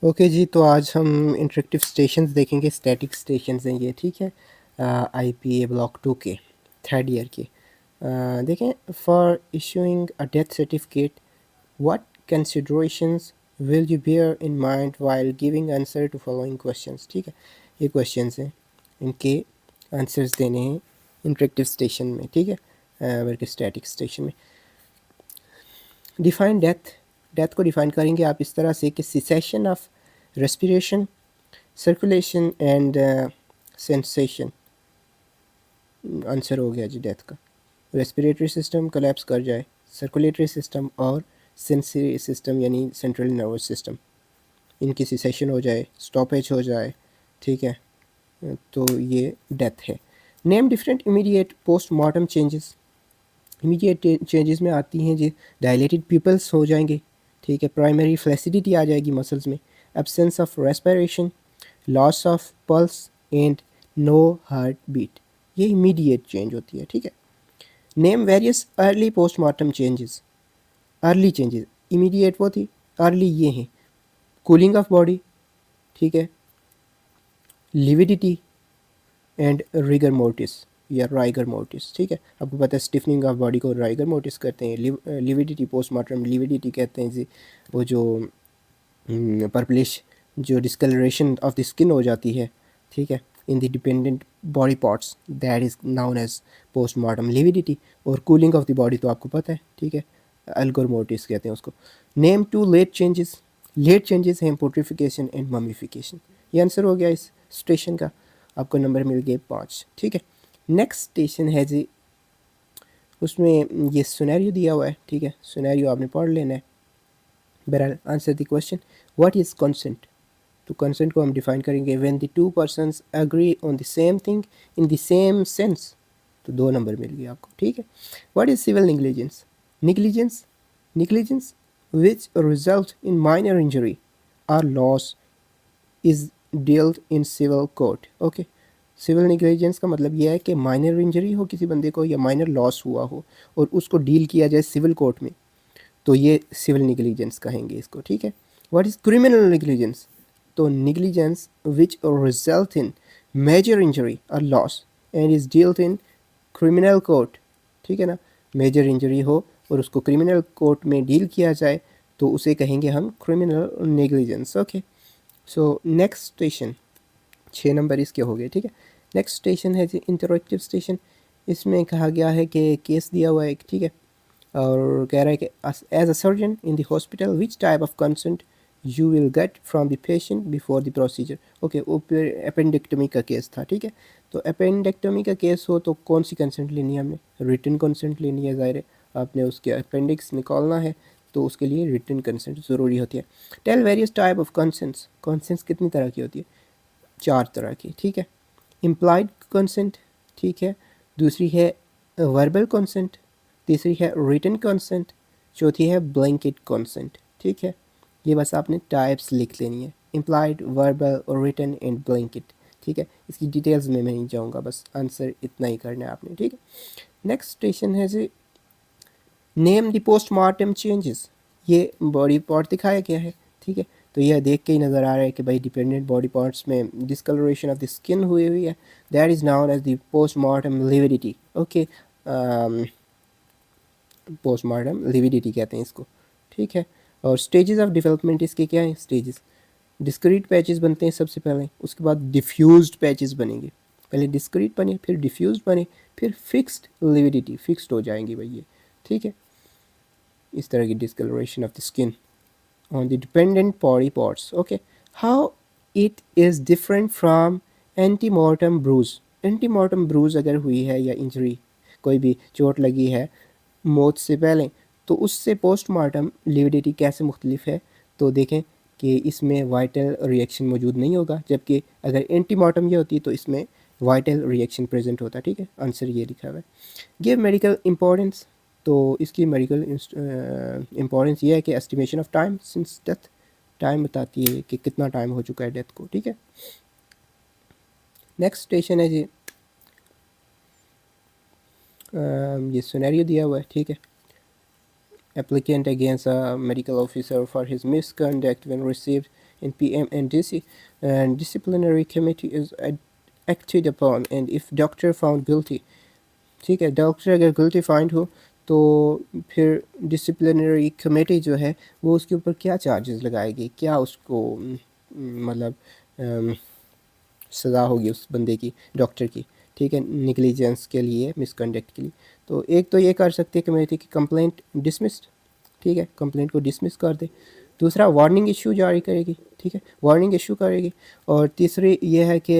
Okay जी, तो आज हम इंटरेक्टिव स्टेशंस देखेंगे। स्टैटिक स्टेशंस हैं ये, ठीक है। आईपीए ब्लॉक 2 के थर्ड ईयर के। देखें, for issuing a death certificate what considerations will you bear in mind while giving answer to following questions. ठीक है, ये क्वेश्चंस हैं, इनके आंसर्स देने हैं इंटरेक्टिव स्टेशन में, ठीक है, बल्कि स्टैटिक स्टेशन में। Define death. डेथ को डिफाइन करेंगे आप इस तरह से कि cessation of respiration, circulation and sensation. Answer हो गया जी डेथ का। रेस्पिरेटरी सिस्टम कोलैप्स कर जाए, सर्कुलेटरी सिस्टम और सेंसरी सिस्टम यानी सेंट्रल नर्वस सिस्टम, इनकी सिसेशन हो जाए, स्टॉपेज हो जाए, ठीक है, तो ये डेथ है। Name different immediate postmortem changes. Immediate changes में आती हैं जी, डायलेटेड पिपल्स हो जाएंगे, ठीक है, प्राइमरी फ्लैसिडिटी आ जाएगी मसल्स में, absence of respiration, loss of pulse and no heart beat. ये इमीडिएट चेंज होती है, ठीक है। Name various early postmortem changes. Early changes, immediate वो थी, अर्ली ये हैं, कूलिंग ऑफ बॉडी, ठीक है, लिविडिटी एंड रिगर मोर्टिस या राइगर मोर्टिस, ठीक है। आपको पता है स्टिफनिंग ऑफ बॉडी को राइगर मोर्टिस कहते हैं। लिविडिटी, पोस्टमार्टम लिविडिटी कहते हैं जी, वो जो पर्पलिश जो डिस्कलरेशन ऑफ द स्किन हो जाती है, ठीक है, in the dependent body parts, that is known as postmortem lividity. और कूलिंग ऑफ द बॉडी तो आपको पता है, ठीक है, अल्गोर मोर्टिस कहते हैं उसको। Name two late changes. Late changes हैं पोर्ट्रिफिकेशन एंड ममीफिकेशन। ये आंसर हो गया इस स्टेशन का, आपको नंबर मिल गए 5, ठीक है। नेक्स्ट स्टेशन है जी, उसमें ये सिनेरियो दिया हुआ है, ठीक है, सिनेरियो आपने पढ़ लेना है। बहरहाल answer the question, what is consent. तो कंसेंट को हम डिफाइन करेंगे when the two persons agree on the same thing in the same sense. तो 2 नंबर मिल गए आपको, ठीक है। What is civil negligence. Negligence, negligence which result in minor injury और loss is dealt in civil court. Okay, civil negligence का मतलब यह है कि माइनर इंजरी हो किसी बंदे को या माइनर लॉस हुआ हो और उसको डील किया जाए सिविल कोर्ट में, तो ये सिविल निग्लिजेंस कहेंगे इसको, ठीक है। What is criminal negligence. तो negligence which result in major injury और loss and is dealt in criminal court, ठीक है ना। मेजर इंजरी हो और उसको क्रिमिनल कोर्ट में डील किया जाए तो उसे कहेंगे हम criminal negligence. Okay, so next station, 6 number इसके हो गए, ठीक है। नेक्स्ट स्टेशन है जी इंटरेक्टिव स्टेशन। इसमें कहा गया है कि केस दिया हुआ है एक, ठीक है, और कह रहा है कि as a surgeon in the hospital which type of consent you will get from the patient before the procedure. Okay, ऊपर अपेंडेक्टमी का केस था, ठीक है। तो अपेंडेक्टमी का केस हो तो कौन सी कंसेंट लेनी है हमने, रिटन कंसेंट लेनी है, ज़ाहिर है आपने उसके अपेंडिक्स निकालना है तो उसके लिए रिटन कंसेंट ज़रूरी होती है। Tell various type of consents. Consents कितनी तरह की होती है, 4 तरह की, ठीक है। इम्प्लाइड कंसेंट, ठीक है, दूसरी है वर्बल कंसेंट, तीसरी है रिटन कंसेंट, चौथी है ब्लैंकेट कंसेंट, ठीक है। ये बस आपने टाइप्स लिख लेनी है, इम्प्लाइड, वर्बल और रिटन एंड ब्लैंकेट, ठीक है। इसकी डिटेल्स में मैं नहीं जाऊँगा, बस आंसर इतना ही करना है आपने, ठीक है। नेक्स्ट स्टेशन है जी नेम द पोस्टमार्टम चेंजेस। ये बॉडी पार्ट दिखाया गया है, ठीक है। तो यह देख के ही नज़र आ रहा है कि भाई डिपेंडेंट बॉडी पार्ट्स में डिस्कलरेशन ऑफ द स्किन हुई हुई है, that is known as the postmortem lividity. Okay, postmortem lividity कहते हैं इसको, ठीक है। और स्टेजेस ऑफ डेवलपमेंट इसके क्या हैं, स्टेजेस, डिस्क्रीट पैचेस बनते हैं सबसे पहले, उसके बाद डिफ्यूज्ड पैचेस बनेंगे, पहले डिस्क्रीट बने फिर डिफ्यूज्ड बने फिर फिक्स्ड लिविडिटी, फिक्स्ड हो जाएंगे भाई ये, ठीक है। इस तरह की discoloration of the skin on the dependent body parts. Okay, how it is different from antemortem bruise. Antemortem bruise अगर हुई है या इंजरी, कोई भी चोट लगी है मौत से पहले, तो उससे पोस्टमार्टम लिविडिटी कैसे मुख्तलिफ है। तो देखें कि इसमें वाइटल रिएक्शन मौजूद नहीं होगा, जबकि अगर एंटीमार्टम ये होती तो इसमें वाइटल रिएक्शन प्रेजेंट होता, ठीक है। आंसर ये लिखा हुआ है। Give medical importance. तो इसकी मेडिकल इंपॉर्टेंस ये है कि estimation of time since death, time बताती है कि कितना टाइम हो चुका है डेथ को, ठीक है। नेक्स्ट स्टेशन है जी, ये सिनेरियो दिया हुआ है, ठीक है। Applicant against a medical officer for his misconduct when received in PM and DC, and disciplinary committee is acted upon, and if doctor found guilty, ठीक है, डॉक्टर अगर गलती फाइंड हो तो फिर डिसिप्लिनरी कमेटी जो है वो उसके ऊपर क्या चार्जेस लगाएगी, क्या उसको मतलब सज़ा होगी उस बंदे की, डॉक्टर की, ठीक है, निगलिजेंस के लिए, मिसकंडक्ट के लिए। तो एक तो ये कर सकती है कमेटी की कंप्लेंट डिसमिस्ड, ठीक है, कंप्लेंट को डिसमिस कर दे। दूसरा वार्निंग इशू जारी करेगी, ठीक है, वार्निंग इशू करेगी। और तीसरी ये है कि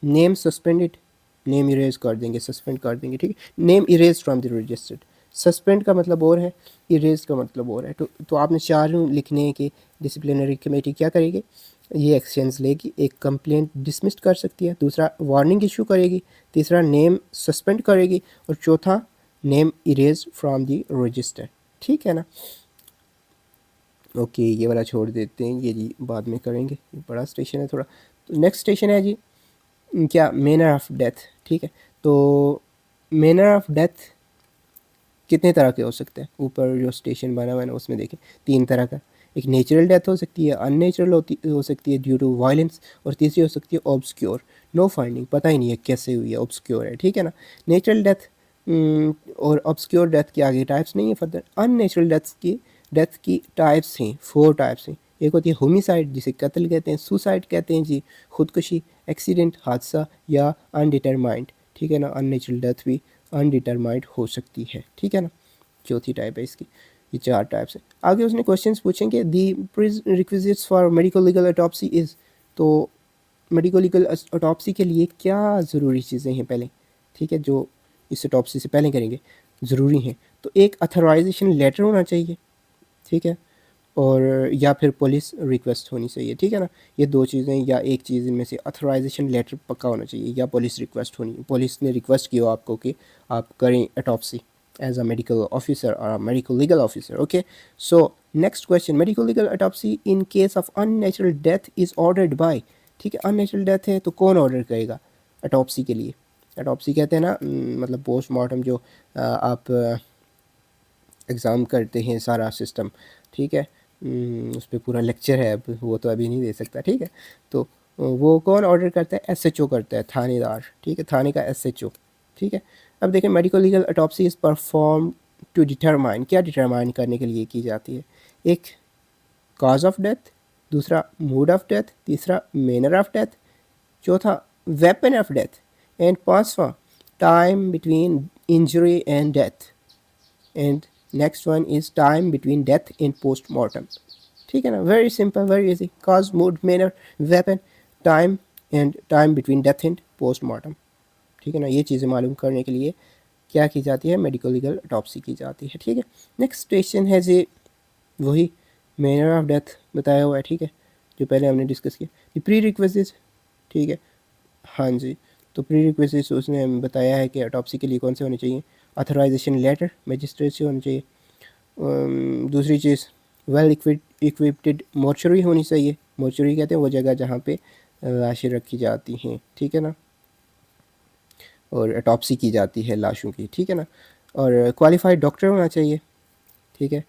नेम सस्पेंडेड, नेम इरेज कर देंगे, सस्पेंड कर देंगे, ठीक है, name erase from the registered. Suspend का मतलब और है, इरेज का मतलब और है। तो आपने चारों लिखने हैं कि डिसिप्लिनरी कमेटी क्या करेगी, ये एक्शंस लेगी। एक कंप्लेंट डिसमिस कर सकती है, दूसरा वार्निंग इशू करेगी, तीसरा नेम सस्पेंड करेगी, और चौथा name erase from the register, ठीक है ना। ओके, ये वाला छोड़ देते हैं, ये जी बाद में करेंगे, ये बड़ा स्टेशन है थोड़ा। तो नेक्स्ट स्टेशन है जी क्या, मैनर ऑफ डेथ, ठीक है। तो मैनर ऑफ डेथ कितने तरह के हो सकते हैं, ऊपर जो स्टेशन बना हुआ है ना उसमें देखें 3 तरह का। एक नेचुरल डेथ हो सकती है, अननेचुरल हो सकती है ड्यू टू वायलेंस, और तीसरी हो सकती है ऑब्सक्योर, नो फाइंडिंग, पता ही नहीं है कैसे हुई है, ऑब्सक्योर है, ठीक है ना। नेचुरल डेथ और ऑब्सक्योर डेथ के आगे टाइप्स नहीं है फर्दर। अननेचुरल डेथ की टाइप्स हैं, 4 टाइप्स हैं। एक होती है होमिसाइड, जिसे कत्ल कहते हैं, सुसाइड कहते हैं जी, खुदकुशी, एक्सीडेंट, हादसा, या अनडिटरमाइंड, ठीक है ना। अननेचुरल डेथ भी अनडिटरमाइंड हो सकती है, ठीक है ना। चौथी टाइप है इसकी, ये 4 टाइप्स है। आगे उसने क्वेश्चंस पूछेंगे, the requisites for medico legal autopsy is, तो मेडिको लीगल ऑटोप्सी के लिए क्या ज़रूरी चीज़ें हैं पहले, ठीक है, जो इस ऑटोप्सी से पहले करेंगे, ज़रूरी हैं। तो एक अथोराइजेशन लेटर होना चाहिए, ठीक है, और या फिर पुलिस रिक्वेस्ट होनी चाहिए, ठीक है ना। ये 2 चीज़ें या एक चीज़ इनमें से, अथोराइजेशन लेटर पक्का होना चाहिए या पुलिस रिक्वेस्ट होनी, पुलिस ने रिक्वेस्ट किया आपको कि आप करें autopsy as a medical officer और medical legal officer. Okay, so next question, medical legal autopsy in case of unnatural death is ordered by, ठीक है, अननेचुरल डेथ है तो कौन ऑर्डर करेगा ऑटोप्सी के लिए। ऑटोप्सी कहते हैं ना मतलब पोस्टमार्टम, जो आप एग्ज़ाम करते हैं सारा सिस्टम, ठीक है, उस पर पूरा लेक्चर है, अब वो तो अभी नहीं दे सकता, ठीक है। तो वो कौन ऑर्डर करता है, एसएचओ करता है, थानेदार, ठीक है, थाने का एसएचओ, ठीक है। अब देखें, medical legal autopsy is perform to determine, क्या डिटरमाइन करने के लिए की जाती है, एक कॉज ऑफ डेथ, दूसरा मूड ऑफ डेथ, तीसरा मैनर ऑफ डेथ, चौथा वेपन ऑफ डेथ, एंड पांचवा time between injury and death, and next one is time between death and postmortem, ठीक है ना। Very simple, very easy, cause, mode, manner, weapon, time and time between death and postmortem, ठीक है ना। ये चीज़ें मालूम करने के लिए क्या की जाती है, मेडिकल लीगल ऑटोप्सी की जाती है, ठीक है। नेक्स्ट स्टेशन है जी वही मैनर ऑफ डेथ बताया हुआ है, ठीक है, जो पहले हमने डिस्कस किया। प्री रिक्वेजिट्स, ठीक है, हाँ जी, तो प्री रिक्वेजिट्स उसने बताया है कि ऑटोप्सी के लिए कौन से होने चाहिए, अथोराइजेशन लेटर मजिस्ट्रेट से होना चाहिए। दूसरी चीज़ वेल इक्विप्ड मोर्चरी होनी चाहिए, मोर्चरी कहते हैं वो जगह जहाँ पे लाशें रखी जाती हैं, ठीक है ना, और ऑटोप्सी की जाती है लाशों की, ठीक है ना। और क्वालिफाइड डॉक्टर होना चाहिए, ठीक है,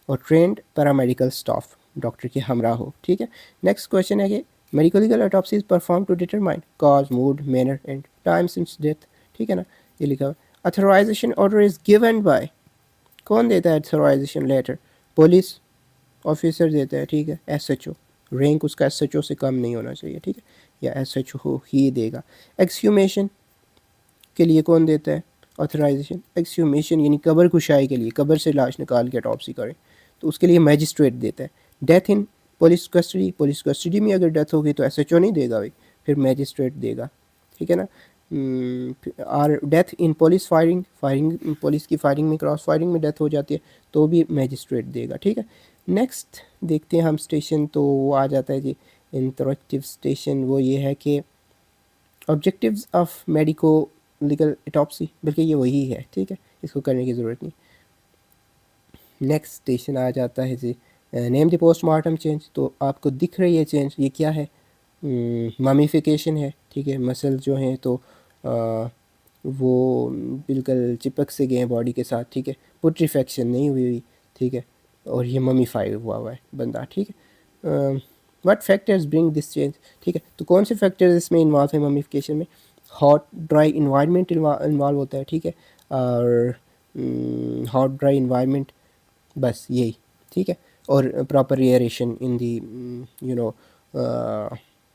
और ट्रेंड पैरामेडिकल स्टाफ डॉक्टर के हमरा हो, ठीक है। नेक्स्ट क्वेश्चन है कि medical legal autopsy is perform to determine cause, mode, manner and time since death, ठीक है ना, ये लिखा हुआ। Authorization order is given by, कौन देता है अथोराइजेशन लेटर, पुलिस ऑफिसर देता है, ठीक है, एसएचओ, रैंक उसका एसएचओ से कम नहीं होना चाहिए, ठीक है, या एसएचओ ही देगा। एक्सह्यूमेशन के लिए कौन देता है ऑथराइजेशन, एक्सह्यूमेशन यानी कब्र कुशाई के लिए, कब्र से लाश निकाल के ऑटोप्सी करें, तो उसके लिए मैजिस्ट्रेट देता है। Death in police custody, police custody में अगर डेथ होगी तो एसएचओ नहीं देगा भाई, फिर मैजिस्ट्रेट देगा, ठीक है ना। और death in police firing, police की फायरिंग में, क्रॉस फायरिंग में डेथ हो जाती है तो भी मैजिस्ट्रेट देगा, ठीक है। नेक्स्ट देखते हैं हम स्टेशन, तो वो आ जाता है जी इंटरेक्टिव स्टेशन, वो ये है कि objectives of medico legal autopsy, बल्कि ये वही है, ठीक है, इसको करने की ज़रूरत नहीं। नेक्स्ट स्टेशन आ जाता है जी नेम द पोस्टमार्टम चेंज, तो आपको दिख रही है चेंज, ये क्या है, ममीफिकेशन है, ठीक है, मसल जो हैं तो वो बिल्कुल चिपक से गए हैं बॉडी के साथ, ठीक है, पुट्रीफेक्शन नहीं हुई हुई, ठीक है, और ये ममीफाई हुआ हुआ है बंदा, ठीक है। What factors bring this change, ठीक है। तो कौन से फैक्टर्स इसमें इन्वॉल्व है ममिफिकेशन में? हॉट ड्राई इन्वायरमेंट इन्वॉल्व होता है, ठीक है, और हॉट ड्राई इन्वायरमेंट, बस यही, ठीक है। और proper aeration in the you know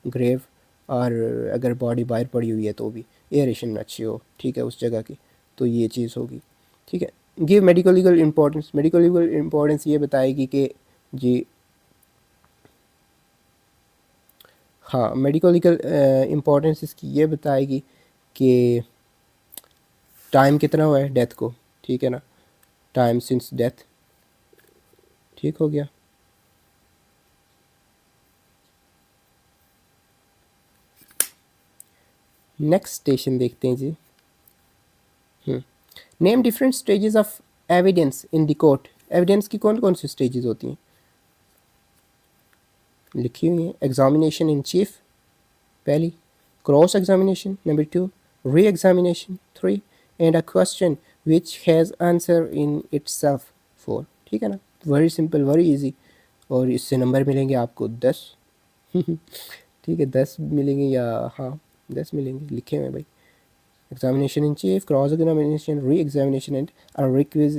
grave, और अगर बॉडी बाहर पड़ी हुई है तो भी एयरेशन अच्छी हो, ठीक है, उस जगह की, तो ये चीज़ होगी, ठीक है। Give medical legal importance, medical legal importance ये बताएगी कि जी, हाँ, मेडिकल लीगल इंपॉर्टेंस इसकी ये बताएगी कि टाइम कितना हुआ है डेथ को, ठीक है ना, टाइम सिंस डेथ, ठीक हो गया। नेक्स्ट स्टेशन देखते हैं जी। Name different stages of evidence in the court, evidence की कौन कौन सी स्टेजेस होती हैं लिखी हुई हैं? एग्जामिनेशन इन चीफ पहली, cross examination number 2, re examination 3, and a question which has answer in itself 4, ठीक है ना, वेरी सिंपल, वेरी इजी। और इससे नंबर मिलेंगे आपको 10। ठीक है, 10 मिलेंगे, या हाँ 10 मिलेंगे, लिखे हुए हैं भाई। Examination in chief, cross examination, re examination, and a requis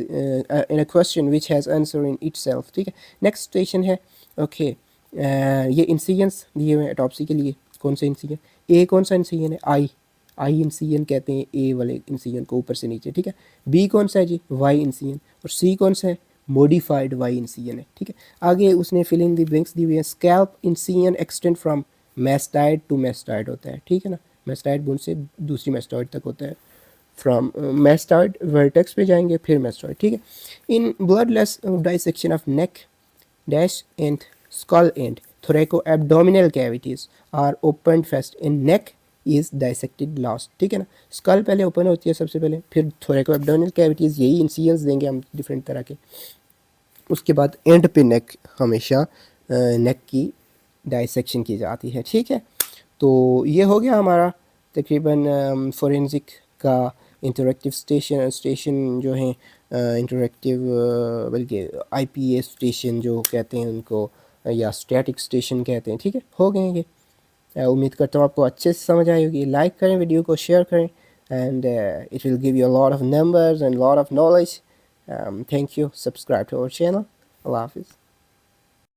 in a question which has answer in itself, ठीक है। नेक्स्ट स्टेशन है, ओके, ये इंसिजन्स दिए हुए हैं ऑटोप्सी के लिए। कौन सा इंसिजन? ए कौन सा इंसिजन है? आई, आई इंसिजन कहते हैं ए वाले इंसिजन को, ऊपर से नीचे, ठीक है। बी कौन सा है जी? Y incision. और सी कौन सा है? मॉडिफाइड वाई इंसिजन है, ठीक है। आगे उसने फिल इन द ब्लैंक्स दी हुई है। Scalp incision extend from mastoid to mastoid होता है, ठीक है ना, मेस्टाइड बुन से दूसरी मेस्टाइड तक होता है। फ्रॉम मेस्टाइड वर्टेक्स पे जाएंगे, फिर मेस्टाइड, ठीक है। In bloodless dissection of neck dash and skull and thoracoabdominal cavities are opened first and neck is dissected last, ठीक है ना। स्कल पहले ओपन होती है सबसे पहले, फिर thoracoabdominal cavities, यही इंसिजन्स देंगे हम डिफरेंट तरह के। उसके बाद एंड पे नेक, हमेशा नेक की डाइसेक्शन की जाती है, ठीक है। तो ये हो गया हमारा तकरीबन फोरेंसिक का इंटरेक्टिव स्टेशन जो हैं, इंटरेक्टिव, बल्कि आईपीएस स्टेशन जो कहते हैं उनको, या स्टैटिक स्टेशन कहते हैं, ठीक है, हो गए ये। उम्मीद करता हूँ आपको अच्छे से समझ आई होगी। लाइक करें, वीडियो को शेयर करें, and it will give you a lot of numbers and lot of knowledge. Thank you, subscribe to our channel. अल्लाह हाफिज़।